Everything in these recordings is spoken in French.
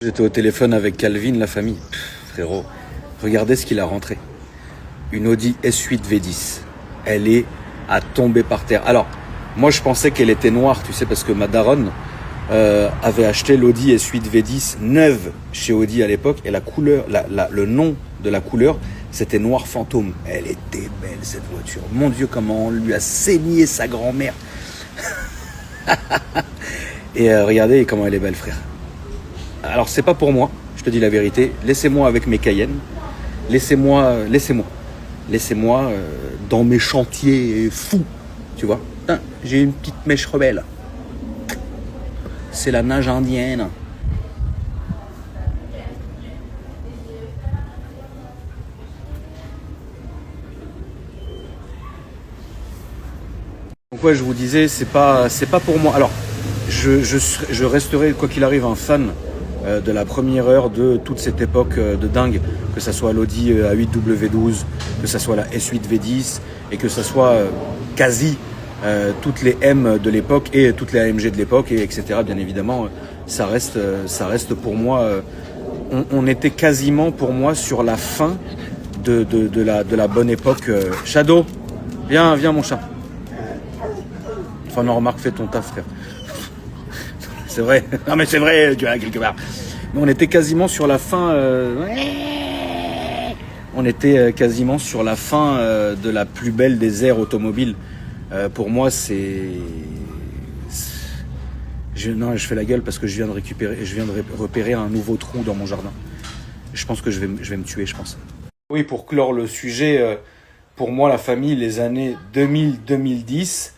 J'étais au téléphone avec Calvin, la famille. Frérot, regardez ce qu'il a rentré. Une Audi S8 V10. Elle est à tomber par terre. Alors, moi je pensais qu'elle était noire, tu sais, parce que ma daronne avait acheté l'Audi S8 V10 neuve chez Audi à l'époque. Et la couleur, le nom de la couleur, c'était noir fantôme. Elle était belle cette voiture. Mon Dieu, comment on lui a saigné sa grand-mère. Et regardez comment elle est belle, frère. Alors c'est pas pour moi, je te dis la vérité. Laissez-moi avec mes Cayennes. Laissez-moi dans mes chantiers fous, tu vois. J'ai une petite mèche rebelle. C'est la nage indienne. Donc ouais, je vous disais, c'est pas pour moi. Alors, je resterai quoi qu'il arrive un fan de la première heure de toute cette époque de dingue, que ça soit l'Audi A8W12, que ça soit la S8 V10 et que ça soit quasi toutes les M de l'époque et toutes les AMG de l'époque et etc. Bien évidemment, ça reste pour moi. On était quasiment pour moi sur la fin de la bonne époque. Shadow, viens mon chat. Enfin non, remarque, fais ton taf, frère. C'est vrai. Non mais c'est vrai, tu vois, quelque part. Mais on était quasiment sur la fin. On était quasiment sur la fin de la plus belle des ères automobiles. Pour moi, non, je fais la gueule parce que je viens de repérer un nouveau trou dans mon jardin. Je pense que je vais me tuer, je pense. Oui, pour clore le sujet, pour moi, la famille, les années 2000-2010,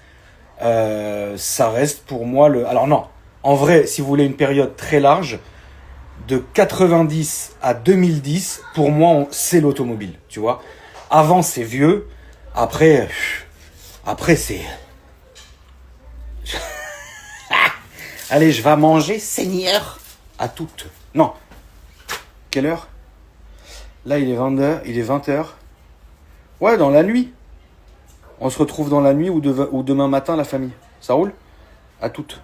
ça reste pour moi le. Alors non. En vrai, si vous voulez une période très large, de 90 à 2010, pour moi, c'est l'automobile, tu vois. Avant, c'est vieux. Après c'est... Allez, je vais manger, Seigneur, à toutes. Non. Quelle heure? Là, il est 20h. Ouais, dans la nuit. On se retrouve dans la nuit ou demain matin, la famille. Ça roule? À toutes.